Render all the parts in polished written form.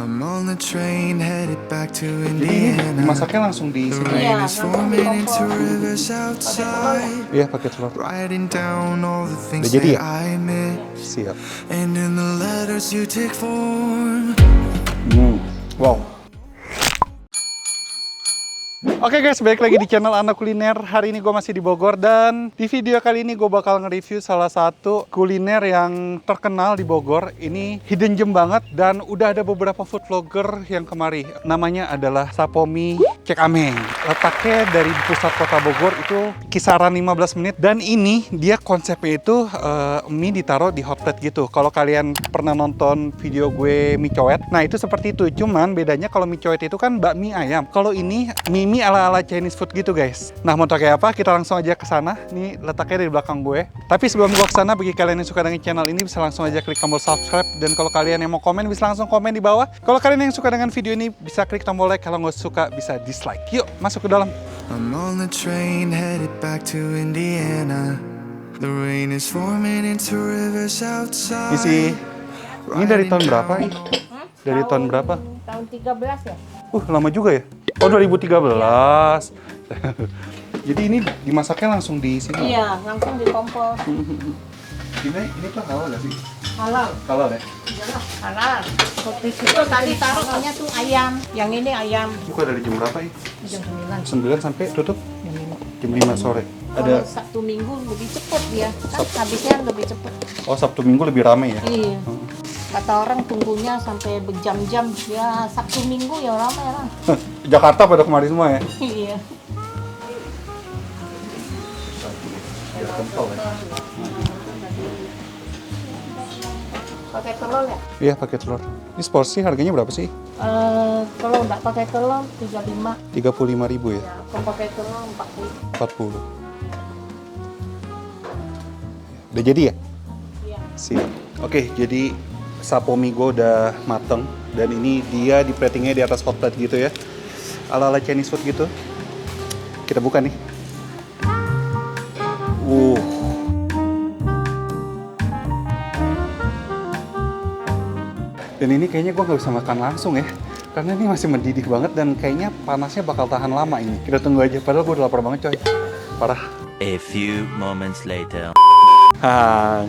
I'm on the train headed back to Jadi ini Indiana. dimasaknya langsung di The sini. rain Iya, is langsung forming di into kompor. rivers outside. Iya, pakai telur. Writing down all the things Udah jadi that ya? I miss. Siap. And in the letters you take form. Wow. Oke guys, balik lagi di channel Anak Kuliner. Hari ini gue masih di Bogor dan di video kali ini gue bakal nge-review salah satu kuliner yang terkenal di Bogor. Ini hidden gem banget dan udah ada beberapa food vlogger yang kemari. Namanya adalah Sapomi Cek Ameng. Letaknya dari pusat kota Bogor itu kisaran 15 menit dan ini dia konsepnya itu mie ditaruh di hot plate gitu. Kalau kalian pernah nonton video gue mie coet, nah itu seperti itu. Cuman bedanya kalau mie coet itu kan bakmi ayam. Kalau ini mie ala-ala Chinese food gitu guys. Nah mau tau kayak apa? Kita langsung aja ke sana. Nih letaknya di belakang gue. Tapi sebelum gue ke sana, bagi kalian yang suka dengan channel ini bisa langsung aja klik tombol subscribe. Dan kalau kalian yang mau komen bisa langsung komen di bawah. Kalau kalian yang suka dengan video ini bisa klik tombol like. Kalau nggak suka bisa dislike. Yuk masuk ke dalam. I'm on the train headed back to Indiana. The rain is forming into rivers outside. Ini dari tahun berapa ini? Dari tahun berapa? Tahun 13 ya? Lama juga ya? Oh 2013. Jadi ini dimasaknya langsung di sini. Iya, langsung di kompor. Ini tuh halal nggak sih? Halal. Halal ya? Iyalah, halal. Seperti itu tadi taruhnya tuh ayam. Yang ini ayam. Buka dari jam berapa ya? Jam 9. 9 sampai tutup Jam 5. jam 5 sore. Kalau Ada Sabtu Minggu lebih cepet dia. Kan habisnya lebih cepet. Sabtu Minggu lebih ramai ya? Iya. Kata orang tunggunya sampai berjam-jam. Ya Sabtu Minggu ya ramai lah. Jakarta pada kemari semua ya? Iya. Biar kental ya. Pakai telur ya? Iya pakai telur. Ini seporsi harganya berapa sih? Kalau nggak pakai telur 35. 35.000 ya? Ya, kalau pakai telur 40. 40. Udah jadi ya? Iya. Siap. Oke, jadi sapomi gue udah mateng dan ini dia di platingnya di atas hot plate gitu ya, ala-ala Chinese food gitu. Kita buka nih. Dan ini kayaknya gue nggak bisa makan langsung ya, karena ini masih mendidih banget dan kayaknya panasnya bakal tahan lama ini. Kita tunggu aja, padahal gue udah lapar banget coy, parah. A few moments later.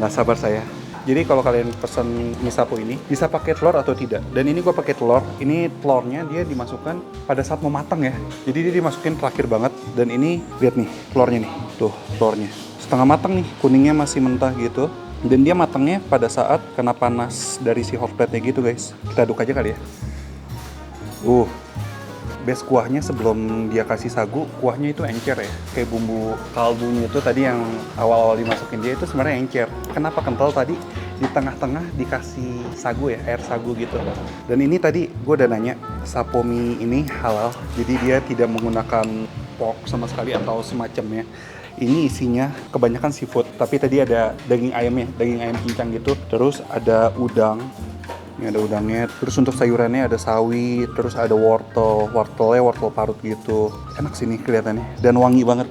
Nggak sabar saya. Jadi kalau kalian pesen mie sapo ini bisa pakai telur atau tidak. Dan ini gue pakai telur. Ini telurnya dia dimasukkan pada saat mau matang ya. Jadi dia dimasukin terakhir banget. Dan ini lihat nih telurnya nih. Tuh telurnya setengah matang nih. Kuningnya masih mentah gitu. Dan dia matangnya pada saat kena panas dari si hot plate-nya gitu guys. Kita aduk aja kali ya. Base kuahnya sebelum dia kasih sagu, kuahnya itu encer ya. Kayak bumbu kaldunya itu tadi yang awal-awal dimasukin dia itu sebenarnya encer. Kenapa kental tadi? Di tengah-tengah dikasih sagu ya, air sagu gitu. Dan ini tadi gue udah nanya, sapomi ini halal. Jadi dia tidak menggunakan pork sama sekali atau semacamnya. Ini isinya kebanyakan seafood, tapi tadi ada daging ayamnya, daging ayam cincang gitu. Terus ada udang. Ini ada udangnya, terus untuk sayurannya ada sawi, terus ada wortelnya wortel parut gitu. Enak sih nih kelihatannya, dan wangi banget.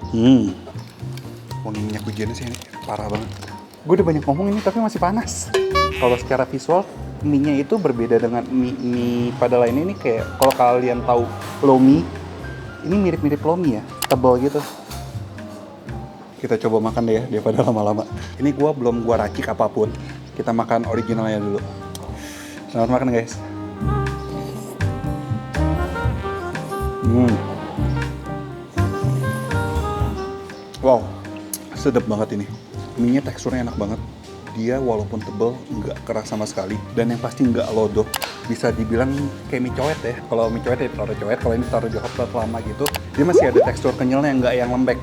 Wangi minyak wijennya sih ini, parah banget. Gue udah banyak ngomong ini tapi masih panas. Kalau secara visual, mie-nya itu berbeda dengan mie pada lainnya. Ini kayak, kalau kalian tahu lomi, ini mirip-mirip lomi ya, tebal gitu. Kita coba makan deh ya, daripada lama-lama. Ini belum gua racik apapun. Kita makan originalnya dulu. Selamat makan guys. Wow, sedap banget ini. Mie-nya teksturnya enak banget. Dia walaupun tebel, nggak keras sama sekali. Dan yang pasti nggak lodoh. Bisa dibilang kayak mie coet ya. Kalau mie coet ya taruh coet, kalau ini taruh di hot plate lama gitu. Dia masih ada tekstur kenyalnya, nggak yang lembek.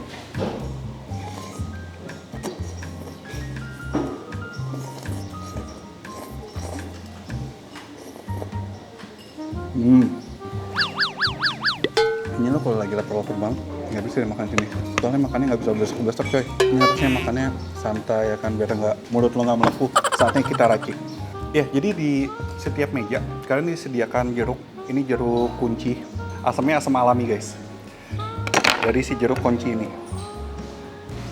Ini lo kalau lagi lapar-lapar banget nggak bisa makan sini. Soalnya makannya nggak bisa besar-besar coy. Ini harusnya makannya santai ya kan, biar nggak mulut lo nggak melepuh saatnya kita racik. Ya, jadi di setiap meja kalian disediakan jeruk. Ini jeruk kunci. Asamnya asam alami guys. Dari si jeruk kunci ini.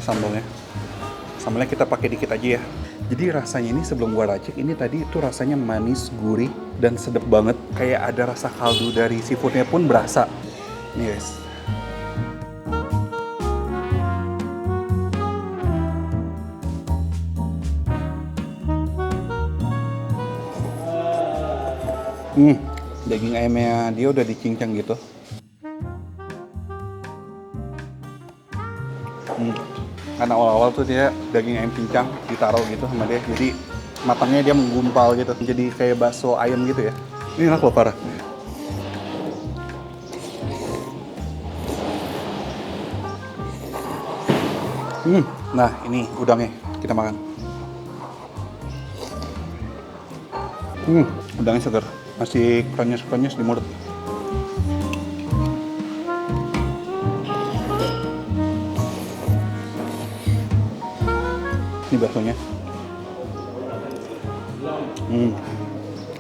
Sambalnya kita pakai dikit aja ya. Jadi rasanya ini sebelum gua racik, ini tadi itu rasanya manis, gurih, dan sedap banget. Kayak ada rasa kaldu dari seafoodnya pun berasa. Nih guys. Daging ayamnya dia udah dicincang gitu. Karena awal-awal tuh dia daging ayam cincang ditaruh gitu sama dia, jadi matangnya dia menggumpal gitu, jadi kayak bakso ayam gitu ya. Ini enak loh parah. Nah ini udangnya, kita makan. Udangnya segar, masih krenyes-krenyes di mulut. Ini baksonya.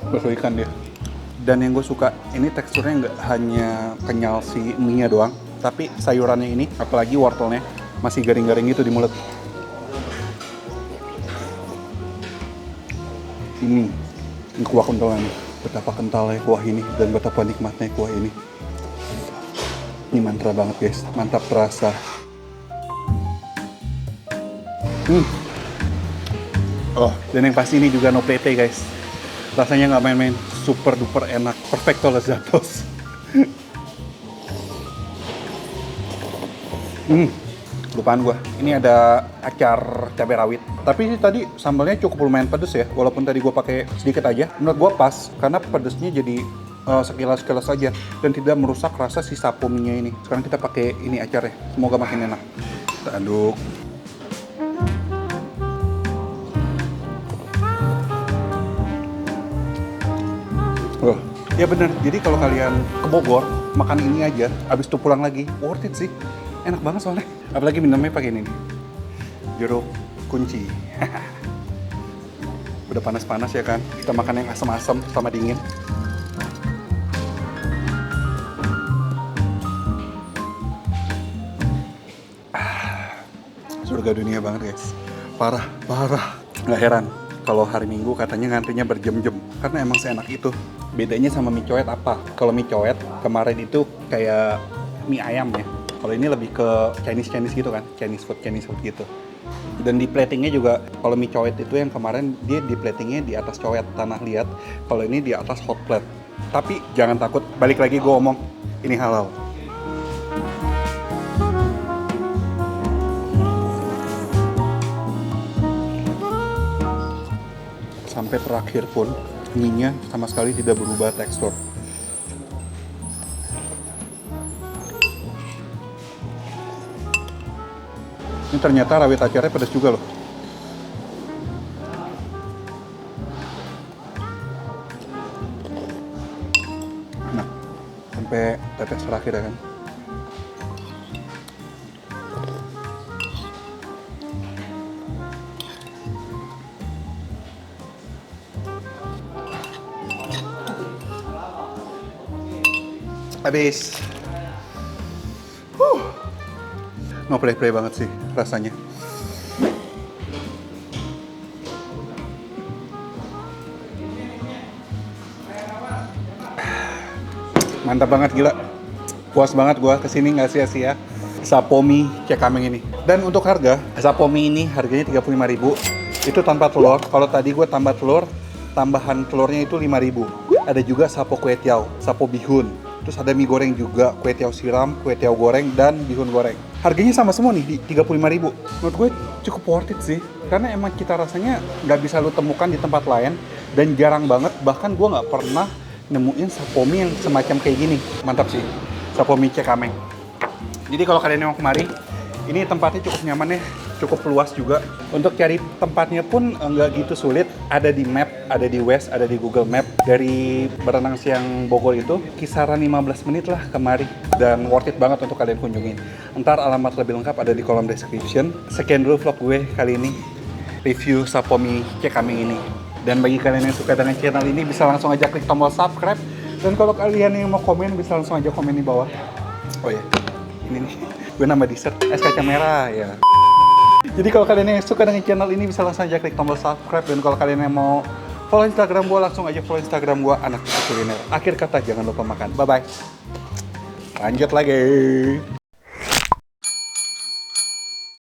Bakso ikan dia. Dan yang gue suka, ini teksturnya nggak hanya kenyal si mie-nya doang, tapi sayurannya ini, apalagi wortelnya, masih garing-garing gitu di mulut. Ini kuah kentalnya nih. Betapa kentalnya kuah ini dan betapa nikmatnya kuah ini. Ini mantra banget guys, mantap terasa. Oh, dan yang pasti ini juga no PT guys. Rasanya nggak main-main, super duper enak, perfecto lezatos. Lupaan gua. Ini ada acar cabai rawit. Tapi ini tadi sambalnya cukup lumayan pedes ya, walaupun tadi gua pakai sedikit aja. Menurut gua pas, karena pedesnya jadi sekilas-sekilas aja dan tidak merusak rasa si sapominya ini. Sekarang kita pakai ini acarnya, semoga makin enak. Kita aduk. Ya bener, jadi kalau kalian ke Bogor, makan ini aja, abis itu pulang lagi, worth it sih. Enak banget soalnya. Apalagi minumnya pakai ini nih. Jeruk kunci. Udah panas-panas ya kan, kita makan yang asam-asam sama dingin. Surga dunia banget guys. Parah. Nggak heran kalau hari Minggu katanya ngantrinya berjam-jam, karena emang seenak itu. Bedanya sama mie coet apa? Kalau mie coet kemarin itu kayak mie ayam ya. Kalau ini lebih ke Chinese gitu kan, Chinese food gitu. Dan di platingnya juga, kalau mie coet itu yang kemarin dia di platingnya di atas coet tanah liat, kalau ini di atas hot plate. Tapi jangan takut, balik lagi gue ngomong, ini halal. Sampai terakhir pun mie-nya sama sekali tidak berubah tekstur. Ini ternyata rawit acarnya pedas juga loh. Nah, sampai tetes terakhir ya kan. Habis. No play banget sih rasanya. Mantap banget, gila. Puas banget gua kesini, nggak sia-sia. Sapomi Cekameng ini. Dan untuk harga, Sapomi ini harganya 35.000. Itu tanpa telur. Kalau tadi gua tambah telur, tambahan telurnya itu 5.000. Ada juga sapo kue tiao, sapo bihun. Terus ada mie goreng juga, kue tiao siram, kue tiao goreng, dan bihun goreng. Harganya sama semua nih, di 35.000. Menurut gue cukup worth it sih. Karena emang kita rasanya nggak bisa lu temukan di tempat lain. Dan jarang banget, bahkan gue nggak pernah nemuin sapomi yang semacam kayak gini. Mantap sih, Sapomi Cekameng. Jadi kalau kalian mau kemari, ini tempatnya cukup nyaman ya, cukup luas juga. Untuk cari tempatnya pun nggak gitu sulit. Ada di map, ada di Waze, ada di Google Map. Dari Berenang Siang Bogor itu kisaran 15 menit lah kemari. Dan worth it banget untuk kalian kunjungin. Ntar alamat lebih lengkap ada di kolom description. Sekian dulu vlog gue kali ini. Review Sapomi Cekameng ini. Dan bagi kalian yang suka dengan channel ini, bisa langsung aja klik tombol subscribe. Dan kalau kalian yang mau komen, bisa langsung aja komen di bawah. Oh ya, ini nih. Gue nambah dessert, es kacang merah ya. Jadi kalau kalian yang suka dengan channel ini bisa langsung aja klik tombol subscribe, dan kalau kalian yang mau follow Instagram gue langsung aja follow Instagram gue Anak Cucu Kuliner. Akhir kata jangan lupa makan. Bye bye. Lanjut lagi.